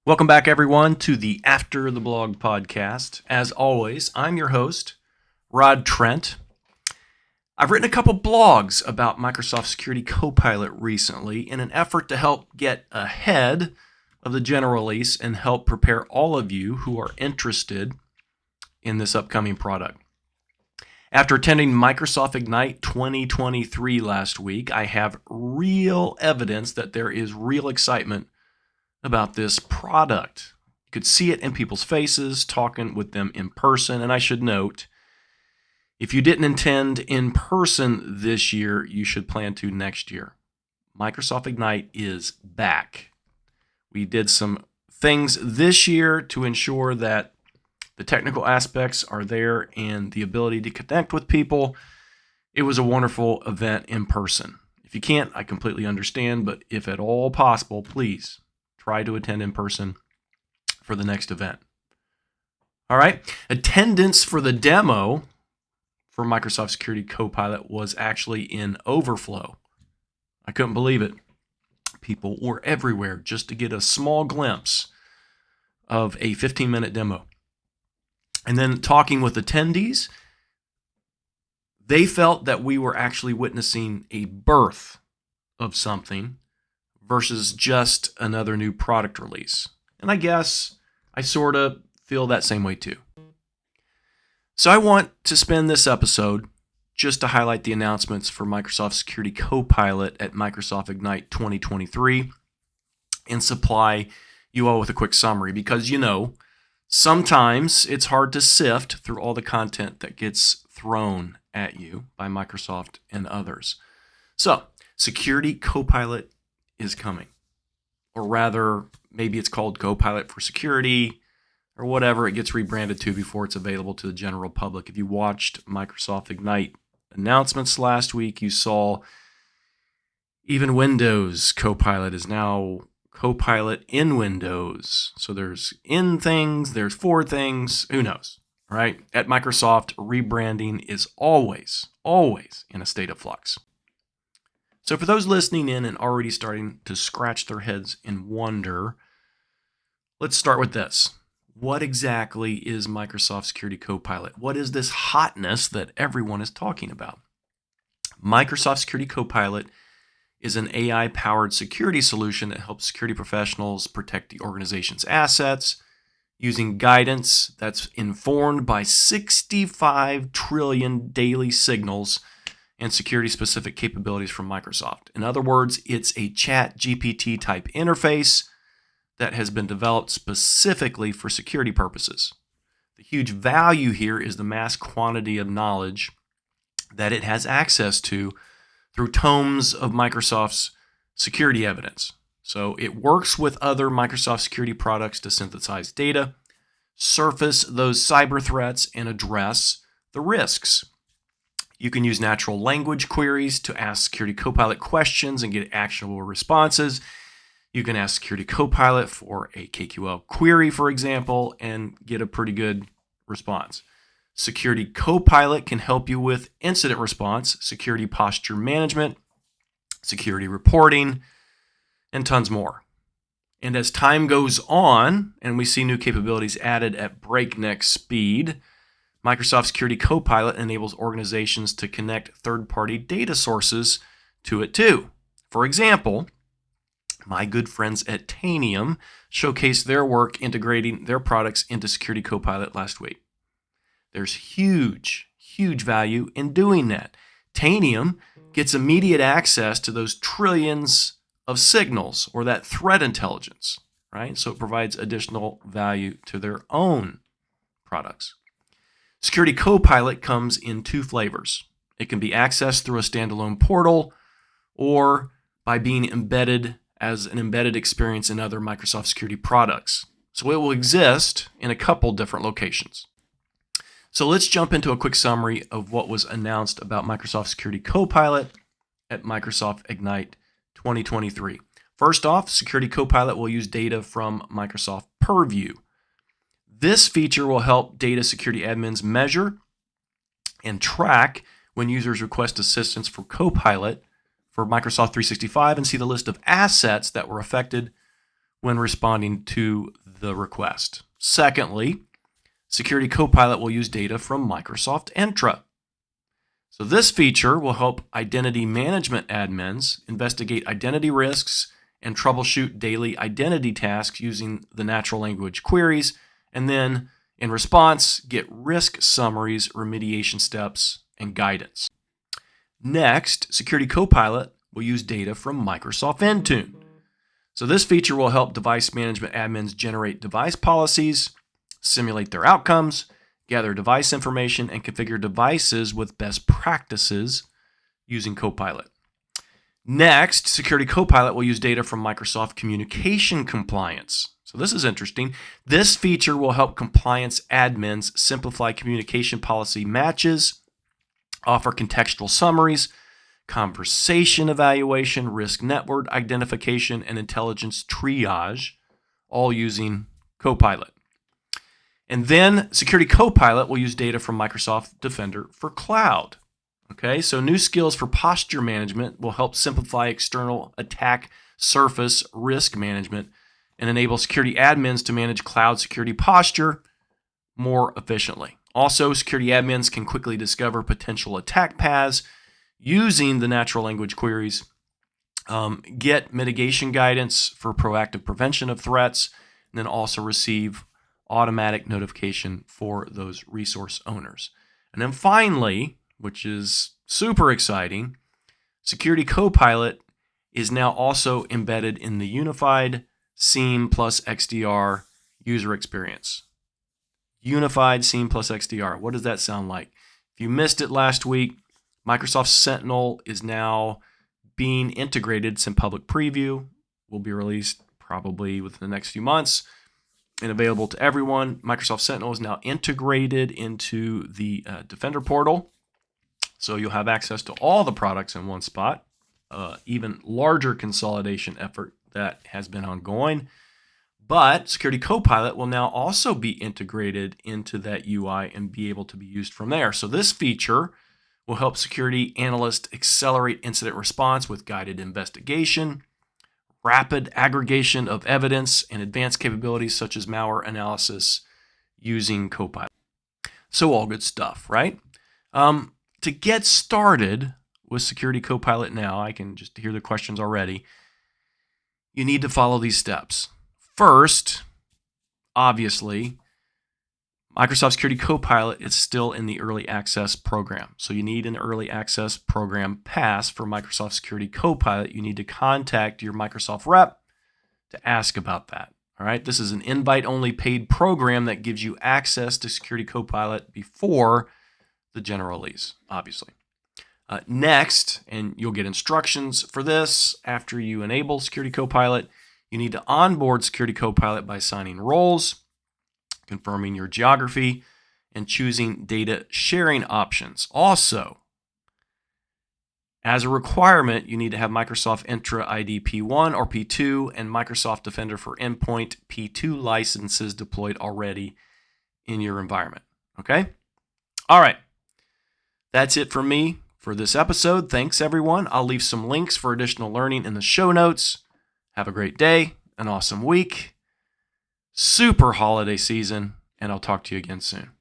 Welcome back, everyone, to the After the Blog podcast. As always, I'm your host, Rod Trent. I've written a couple blogs about Microsoft Security Copilot recently in an effort to help get ahead of the general release and help prepare all of you who are interested in this upcoming product. After attending Microsoft Ignite 2023 last week, I have real evidence that there is real excitement about this product. You could see it in people's faces, talking with them in person. And I should note, if you didn't attend in person this year, you should plan to next year. Microsoft Ignite is back. We did some things this year to ensure that the technical aspects are there and the ability to connect with people. It was a wonderful event in person. If you can't, I completely understand, but if at all possible, please try to attend in person for the next event. All right. Attendance for the demo for Microsoft Security Copilot was actually in overflow. I couldn't believe it. People were everywhere just to get a small glimpse of a 15-minute demo. And then talking with attendees, they felt that we were actually witnessing a birth of something versus just another new product release. And I guess I sort of feel that same way too. So I want to spend this episode just to highlight the announcements for Microsoft Security Copilot at Microsoft Ignite 2023 and supply you all with a quick summary because, sometimes it's hard to sift through all the content that gets thrown at you by Microsoft and others. So, Security Copilot is coming. Or rather, maybe it's called Copilot for Security or whatever it gets rebranded to before it's available to the general public. If you watched Microsoft Ignite announcements last week, you saw even Windows Copilot is now Copilot in Windows. So there's in things, there's for things, who knows, right? At Microsoft, rebranding is always in a state of flux. So for those listening in and already starting to scratch their heads in wonder, let's start with this. What exactly is Microsoft Security Copilot? What is this hotness that everyone is talking about? Microsoft Security Copilot is an AI-powered security solution that helps security professionals protect the organization's assets using guidance that's informed by 65 trillion daily signals and security-specific capabilities from Microsoft. In other words, it's a chat GPT type interface that has been developed specifically for security purposes. The huge value here is the mass quantity of knowledge that it has access to through tomes of Microsoft's security evidence. So it works with other Microsoft security products to synthesize data, surface those cyber threats, and address the risks. You can use natural language queries to ask Security Copilot questions and get actionable responses. You can ask Security Copilot for a KQL query, for example, and get a pretty good response. Security Copilot can help you with incident response, security posture management, security reporting, and tons more. And as time goes on, and we see new capabilities added at breakneck speed, Microsoft Security Copilot enables organizations to connect third-party data sources to it too. For example, my good friends at Tanium showcased their work integrating their products into Security Copilot last week. There's huge value in doing that. Tanium gets immediate access to those trillions of signals or that threat intelligence, right? So it provides additional value to their own products. Security Copilot comes in two flavors. It can be accessed through a standalone portal or by being embedded as an embedded experience in other Microsoft security products. So it will exist in a couple different locations. So let's jump into a quick summary of what was announced about Microsoft Security Copilot at Microsoft Ignite 2023. First off, Security Copilot will use data from Microsoft Purview. This feature will help data security admins measure and track when users request assistance for Copilot for Microsoft 365 and see the list of assets that were affected when responding to the request. Secondly, Security Copilot will use data from Microsoft Entra. So this feature will help identity management admins investigate identity risks and troubleshoot daily identity tasks using the natural language queries, and then in response, get risk summaries, remediation steps, and guidance. Next, Security Copilot will use data from Microsoft Intune. So this feature will help device management admins generate device policies, simulate their outcomes, gather device information, and configure devices with best practices using Copilot. Next, Security Copilot will use data from Microsoft Communication Compliance. So this is interesting. This feature will help compliance admins simplify communication policy matches, offer contextual summaries, conversation evaluation, risk network identification, and intelligence triage, all using Copilot. And then Security Copilot will use data from Microsoft Defender for Cloud. Okay, so new skills for posture management will help simplify external attack surface risk management and enable security admins to manage cloud security posture more efficiently. Also, security admins can quickly discover potential attack paths using the natural language queries, get mitigation guidance for proactive prevention of threats, and then also receive automatic notification for those resource owners. And then finally, which is super exciting, Security Copilot is now also embedded in the unified SIEM plus XDR user experience. Unified SIEM plus XDR. What does that sound like? If you missed it last week, Microsoft Sentinel is now being integrated. It's in public preview. Will be released probably within the next few months and available to everyone. Microsoft Sentinel is now integrated into the Defender portal. So you'll have access to all the products in one spot. Even larger consolidation effort that has been ongoing. But Security Copilot will now also be integrated into that UI and be able to be used from there. So this feature will help security analysts accelerate incident response with guided investigation, rapid aggregation of evidence, and advanced capabilities such as malware analysis using Copilot. So all good stuff, right? To get started with Security Copilot now, I can just hear the questions already. You need to follow these steps. First, obviously, Microsoft Security Copilot is still in the early access program. So you need an early access program pass for Microsoft Security Copilot. You need to contact your Microsoft rep to ask about that. All right, this is an invite-only paid program that gives you access to Security Copilot before the general release, obviously. Next, and you'll get instructions for this after you enable Security Copilot, you need to onboard Security Copilot by assigning roles, confirming your geography, and choosing data sharing options. Also, as a requirement, you need to have Microsoft Entra ID P1 or P2 and Microsoft Defender for Endpoint P2 licenses deployed already in your environment. Okay? All right. That's it from me for this episode. Thanks, everyone. I'll leave some links for additional learning in the show notes. Have a great day, an awesome week, super holiday season, and I'll talk to you again soon.